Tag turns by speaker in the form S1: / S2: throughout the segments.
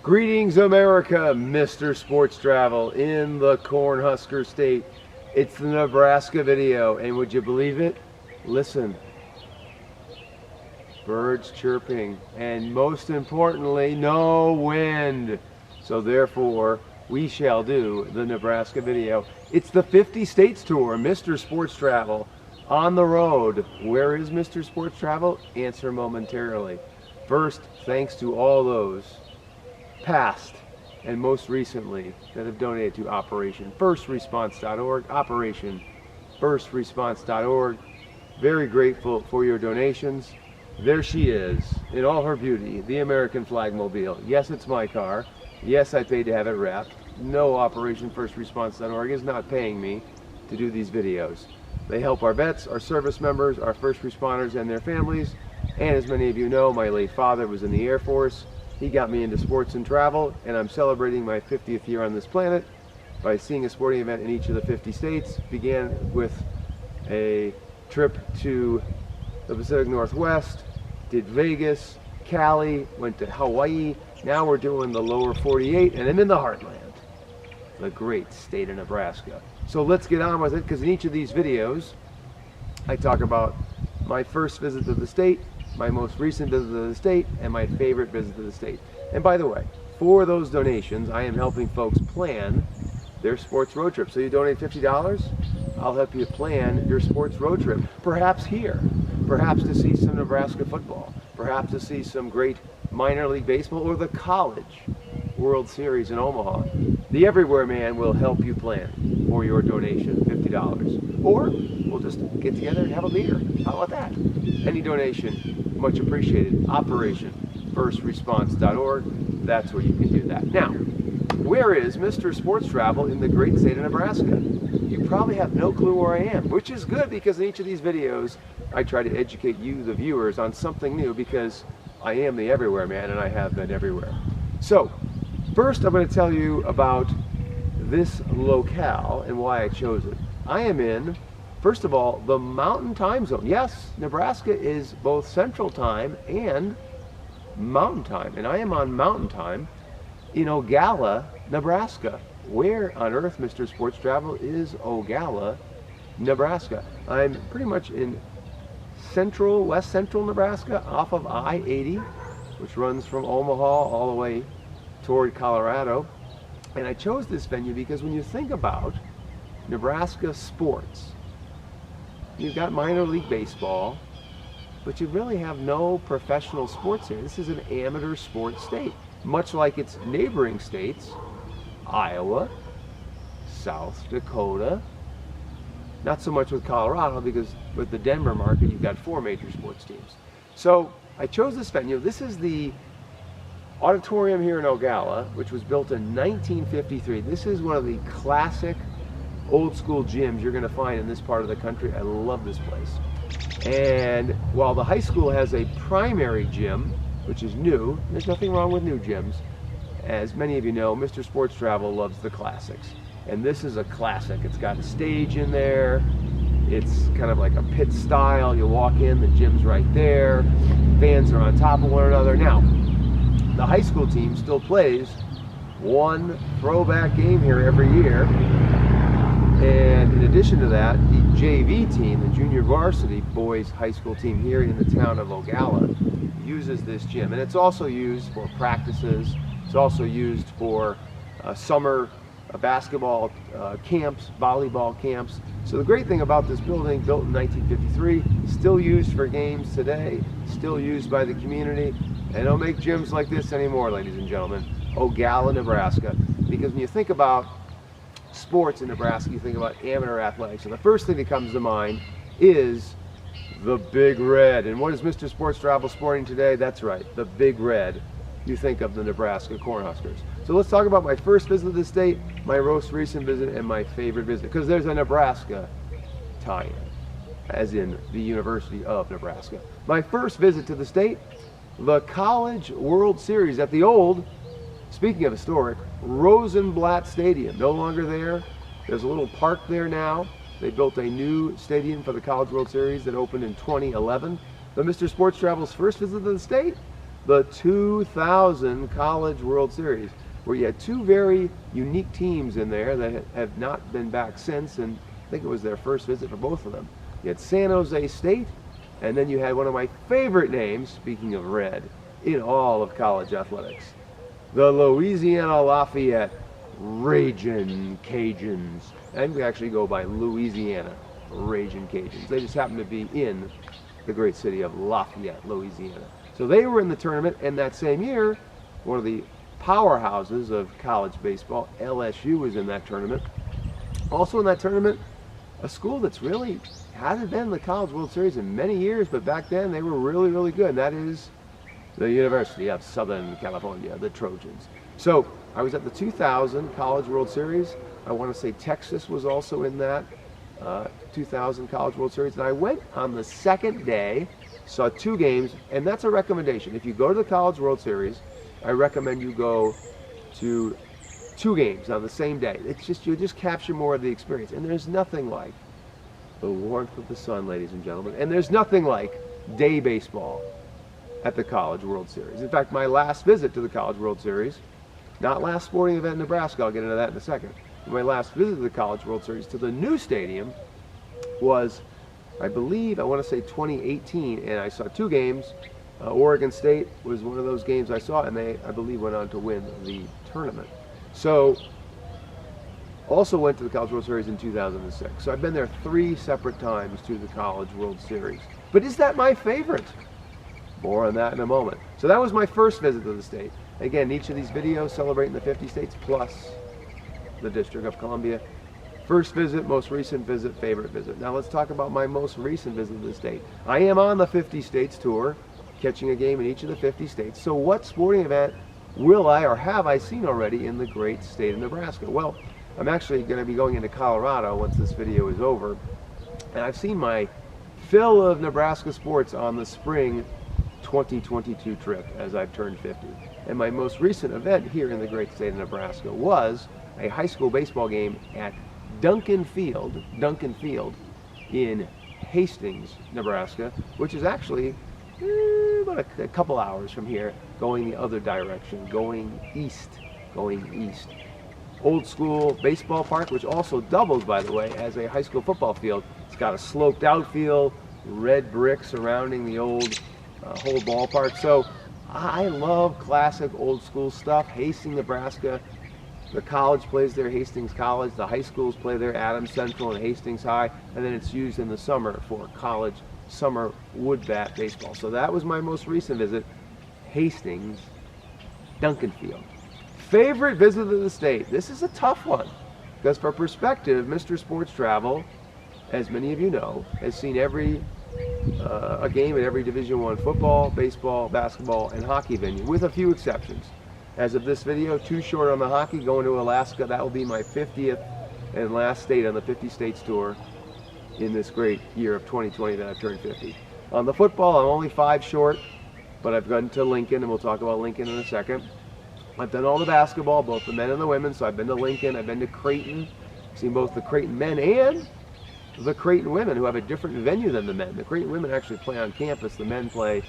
S1: Greetings, America, Mr. Sports Travel in the Cornhusker State. It's the Nebraska video, and would you believe it? Listen. Birds chirping, and most importantly, no wind. So therefore, we shall do the Nebraska video. It's the 50 States Tour, Mr. Sports Travel, on the road. Where is Mr. Sports Travel? Answer momentarily. First, thanks to all those past and most recently that have donated to Operation FirstResponse.org, Operation FirstResponse.org. Very grateful for your donations. There she is, in all her beauty, the American Flagmobile. Yes, it's my car. Yes, I paid to have it wrapped. No, Operation FirstResponse.org is not paying me to do these videos. They help our vets, our service members, our first responders and their families. And as many of you know, my late father was in the Air Force. He got me into sports and travel, and I'm celebrating my 50th year on this planet by seeing a sporting event in each of the 50 states. Began with a trip to the Pacific Northwest, did Vegas, Cali, went to Hawaii. Now we're doing the lower 48, and I'm in the heartland, the great state of Nebraska. So let's get on with it, because in each of these videos, I talk about my first visit to the state, my most recent visit to the state, and my favorite visit to the state. And by the way, for those donations, I am helping folks plan their sports road trip. So you donate $50, I'll help you plan your sports road trip. Perhaps here, perhaps to see some Nebraska football, perhaps to see some great minor league baseball, or the college World Series in Omaha. The Everywhere Man will help you plan for your donation, $50. Or we'll just get together and have a beer. How about that? Any donation, much appreciated. Operation FirstResponse.org. That's where you can do that. Now, where is Mr. Sports Travel in the great state of Nebraska? You probably have no clue where I am, which is good, because in each of these videos, I try to educate you, the viewers, on something new, because I am the Everywhere Man, and I have been everywhere. So, first I'm going to tell you about this locale and why I chose it. I am in, first of all, the Mountain Time Zone. Yes, Nebraska is both Central Time and Mountain Time, and I am on Mountain Time in Ogalla, Nebraska. Where on earth, Mr. Sports Travel, is Ogalla, Nebraska? I'm pretty much in central, west central Nebraska, off of I-80, which runs from Omaha all the way toward Colorado. And I chose this venue because when you think about Nebraska sports, you've got minor league baseball, but you really have no professional sports here. This is an amateur sports state, much like its neighboring states, Iowa, South Dakota. Not so much with Colorado, because with the Denver market, you've got 4 major sports teams. So I chose this venue. This is the auditorium here in Ogalla, which was built in 1953. This is one of the classic old school gyms you're going to find in this part of the country. I love this place. And while the high school has a primary gym, which is new, there's nothing wrong with new gyms. As many of you know, Mr. Sports Travel loves the classics. And this is a classic. It's got a stage in there. It's kind of like a pit style. You walk in, the gym's right there. Fans are on top of one another. Now, the high school team still plays one throwback game here every year. And in addition to that, the JV team, the junior varsity boys high school team here in the town of Ogalla, uses this gym. And it's also used for practices. It's also used for summer basketball camps, volleyball camps. So the great thing about this building, built in 1953, still used for games today, still used by the community. And they don't make gyms like this anymore, ladies and gentlemen. Ogalla, Nebraska. Because when you think about sports in Nebraska, you think about amateur athletics. And the first thing that comes to mind is the Big Red. And what is Mr. Sports Travel sporting today? That's right, the Big Red. You think of the Nebraska Cornhuskers. So let's talk about my first visit to the state, my most recent visit, and my favorite visit, because there's a Nebraska tie-in, as in the University of Nebraska. My first visit to the state, the College World Series at the old, speaking of historic, Rosenblatt Stadium. No longer there. There's a little park there now. They built a new stadium for the College World Series that opened in 2011. But Mr. Sports Travel's first visit to the state, the 2000 College World Series, where you had two very unique teams in there that have not been back since, and I think it was their first visit for both of them. You had San Jose State, and then you had one of my favorite names, speaking of red, in all of college athletics, the Louisiana Lafayette Ragin' Cajuns. And we actually go by Louisiana Ragin' Cajuns. They just happen to be in the great city of Lafayette, Louisiana. So they were in the tournament, and that same year, one of the powerhouses of college baseball, LSU, was in that tournament. Also in that tournament, a school that's really hasn't been in the College World Series in many years, but back then they were really, really good, and that is the University of Southern California, the Trojans. So I was at the 2000 College World Series. I want to say Texas was also in that 2000 College World Series, and I went on the second day, saw two games, and that's a recommendation. If you go to the College World Series, I recommend you go to two games on the same day. It's just, you'll just capture more of the experience, and there's nothing like the warmth of the sun, ladies and gentlemen, and there's nothing like day baseball at the College World Series. In fact, my last visit to the College World Series, not last sporting event in Nebraska, I'll get into that in a second, but my last visit to the College World Series to the new stadium was, I believe, I want to say 2018, and I saw two games. Oregon State was one of those games I saw, and they, I believe, went on to win the tournament. So, also went to the College World Series in 2006. So I've been there three separate times to the College World Series. But is that my favorite? More on that in a moment. So that was my first visit to the state. Again, each of these videos celebrating the 50 states plus the District of Columbia. First visit, most recent visit, favorite visit. Now let's talk about my most recent visit to the state. I am on the 50 states tour, catching a game in each of the 50 states. So what sporting event will I or have I seen already in the great state of Nebraska? Well, I'm actually going to be going into Colorado once this video is over, and I've seen my fill of Nebraska sports on the spring 2022 trip as I've turned 50. And my most recent event here in the great state of Nebraska was a high school baseball game at Duncan Field in Hastings, Nebraska, which is actually about a couple hours from here, going the other direction, going east. Old school baseball park, which also doubles, by the way, as a high school football field. It's got a sloped outfield, red brick surrounding the old whole ballpark. So I love classic old school stuff. Hastings, Nebraska. The college plays there, Hastings College. The high schools play there, Adams Central and Hastings High. And then it's used in the summer for college summer wood bat baseball. So that was my most recent visit, Hastings, Duncan Field. Favorite visit of the state. This is a tough one, because for perspective, Mr. Sports Travel, as many of you know, has seen a game at every Division I football, baseball, basketball, and hockey venue, with a few exceptions. As of this video, too short on the hockey, going to Alaska. That will be my 50th and last state on the 50 States Tour in this great year of 2020 that I've turned 50. On the football, I'm only 5 short, but I've gone to Lincoln, and we'll talk about Lincoln in a second. I've done all the basketball, both the men and the women, so I've been to Lincoln, I've been to Creighton, seen both the Creighton men and the Creighton women, who have a different venue than the men. The Creighton women actually play on campus, the men play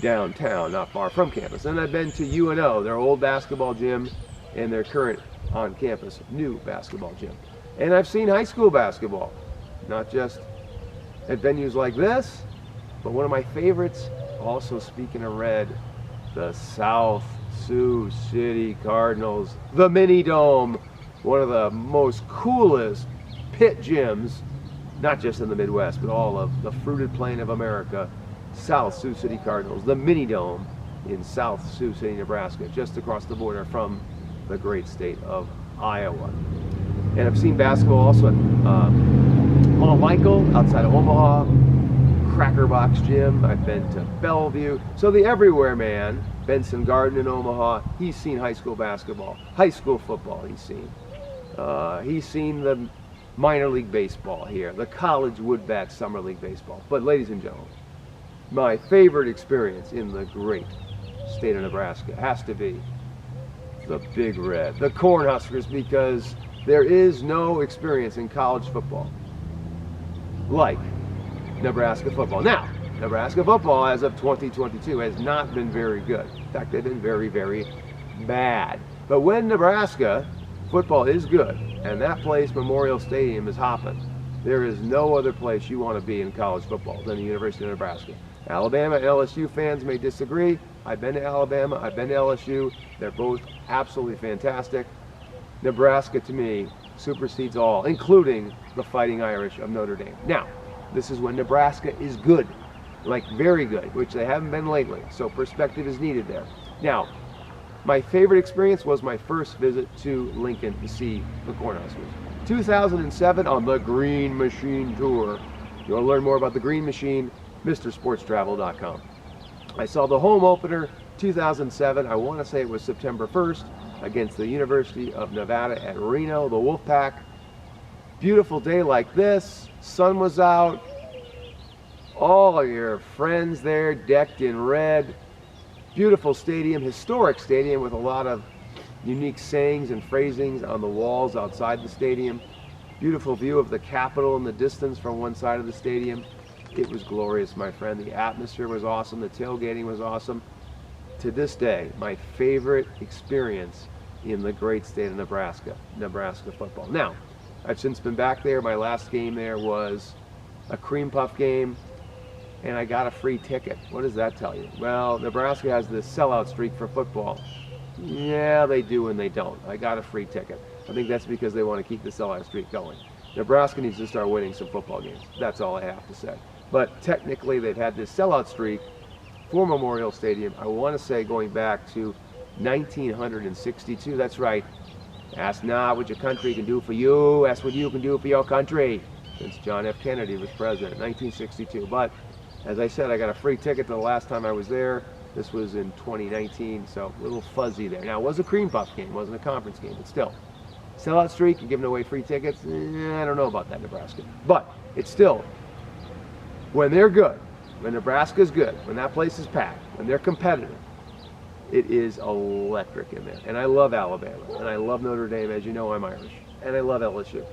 S1: downtown, not far from campus. And I've been to UNO, their old basketball gym, and their current on-campus new basketball gym. And I've seen high school basketball, not just at venues like this, but one of my favorites, also speaking of red, the South Sioux City Cardinals, the Mini Dome, one of the most coolest pit gyms, not just in the Midwest, but all of the fruited plain of America. South Sioux City Cardinals, the Mini Dome in South Sioux City, Nebraska, just across the border from the great state of Iowa. And I've seen basketball also at Mount Michael outside of Omaha, Cracker Box Gym. I've been to Bellevue. So the everywhere man, Benson Garden in Omaha, he's seen high school basketball, high school football he's seen. He's seen the minor league baseball here, the college wood bat summer league baseball. But ladies and gentlemen, my favorite experience in the great state of Nebraska has to be the Big Red, the Cornhuskers, because there is no experience in college football like Nebraska football. Now, Nebraska football, as of 2022, has not been very good. In fact, they've been very, very bad. But when Nebraska football is good, and that place, Memorial Stadium, is hopping, there is no other place you want to be in college football than the University of Nebraska. Alabama and LSU fans may disagree. I've been to Alabama, I've been to LSU. They're both absolutely fantastic. Nebraska, to me, supersedes all, including the Fighting Irish of Notre Dame. Now, this is when Nebraska is good, like very good, which they haven't been lately. So perspective is needed there. Now, my favorite experience was my first visit to Lincoln to see the Cornhuskers. 2007 on the Green Machine Tour. You want to learn more about the Green Machine? MrSportsTravel.com. I saw the home opener 2007. I want to say it was September 1st against the University of Nevada at Reno, the Wolfpack. Beautiful day like this. Sun was out. All your friends there decked in red. Beautiful stadium, historic stadium with a lot of unique sayings and phrasings on the walls outside the stadium. Beautiful view of the Capitol in the distance from one side of the stadium. It was glorious, my friend. The atmosphere was awesome. The tailgating was awesome. To this day, my favorite experience in the great state of Nebraska football. Now, I've since been back there. My last game there was a cream puff game, and I got a free ticket. What does that tell you? Well, Nebraska has this sellout streak for football. Yeah, they do and they don't. I got a free ticket. I think that's because they want to keep the sellout streak going. Nebraska needs to start winning some football games. That's all I have to say. But technically, they've had this sellout streak for Memorial Stadium, I want to say going back to 1962. That's right. Ask not what your country can do for you. Ask what you can do for your country. Since John F. Kennedy was president, 1962. But as I said, I got a free ticket the last time I was there. This was in 2019, so a little fuzzy there. Now, it was a cream puff game. It wasn't a conference game, but still. Sellout streak, you're giving away free tickets. I don't know about that, Nebraska. But it's still, when they're good, when Nebraska's good, when that place is packed, when they're competitive, it is electric in there. And I love Alabama, and I love Notre Dame. As you know, I'm Irish, and I love LSU.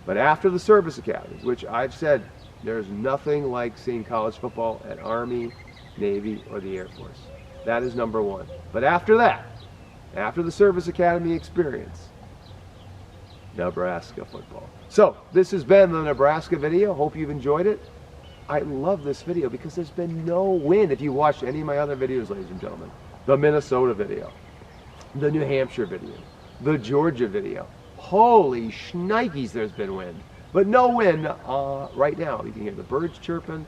S1: But after the service academies, which I've said, there's nothing like seeing college football at Army, Navy, or the Air Force. That is number one. But after that, after the service academy experience, Nebraska football. So this has been the Nebraska video. Hope you've enjoyed it. I love this video because there's been no wind. If you watched any of my other videos, ladies and gentlemen, the Minnesota video, the New Hampshire video, the Georgia video, holy shnikes, there's been wind. But no wind right now. You can hear the birds chirping.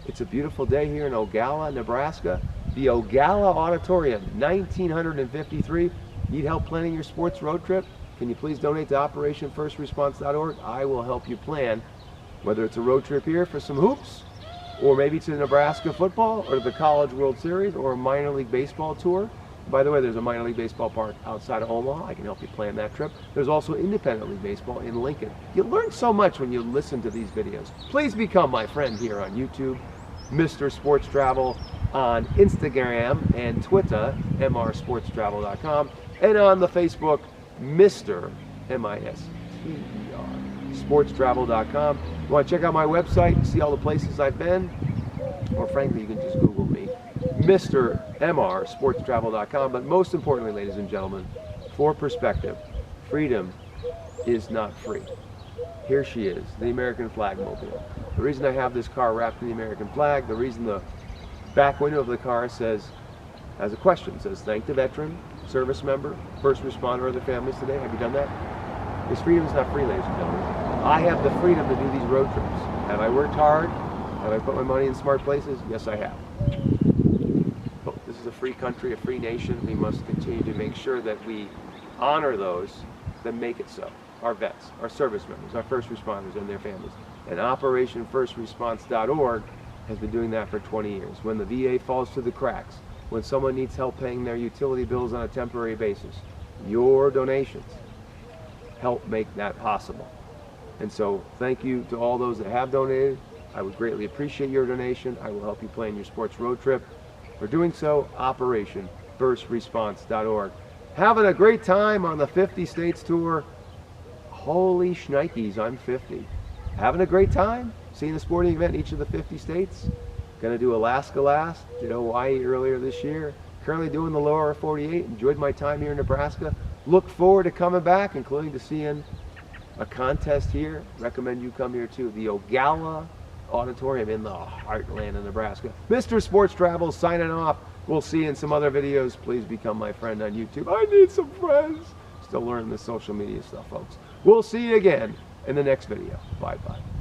S1: It's a beautiful day here in Ogalla, Nebraska. The Ogalla Auditorium, 1953. Need help planning your sports road trip? Can you please donate to OperationFirstResponse.org? I will help you plan, whether it's a road trip here for some hoops, or maybe to Nebraska football, or the College World Series, or a minor league baseball tour. By the way, there's a minor league baseball park outside of Omaha. I can help you plan that trip. There's also independent league baseball in Lincoln. You learn so much when you listen to these videos. Please become my friend here on YouTube, Mr. Sports Travel, on Instagram and Twitter, mrsportstravel.com, and on the Facebook, Mr. M-I-S-T-E-R, sportstravel.com. You want to check out my website, see all the places I've been, or frankly, you can just Google me, Mr. MRSportstravel.com. But most importantly, ladies and gentlemen, for perspective, freedom is not free. Here she is, the American flag mobile. The reason I have this car wrapped in the American flag, the reason the back window of the car says, has a question, says, thank the veteran, service member, first responder, or their families today. Have you done that? Because freedom is not free, ladies and gentlemen. I have the freedom to do these road trips. Have I worked hard? Have I put my money in smart places? Yes, I have. But this is a free country, a free nation. We must continue to make sure that we honor those that make it so. Our vets, our service members, our first responders, and their families. And OperationFirstResponse.org has been doing that for 20 years. When the VA falls through the cracks, when someone needs help paying their utility bills on a temporary basis, your donations help make that possible. And so thank you to all those that have donated. I would greatly appreciate your donation. I will help you plan your sports road trip. For doing so, OperationFirstResponse.org. Having a great time on the 50 States Tour. Holy shnikes, I'm 50. Having a great time, seeing a sporting event in each of the 50 states. Gonna do Alaska last, did Hawaii earlier this year. Currently doing the lower 48. Enjoyed my time here in Nebraska. Look forward to coming back, including to seeing a contest here. Recommend you come here too. The Ogalla Auditorium in the heartland of Nebraska. Mr. Sports Travel signing off. We'll see you in some other videos. Please become my friend on YouTube. I need some friends. Still learning the social media stuff, folks. We'll see you again in the next video. Bye-bye.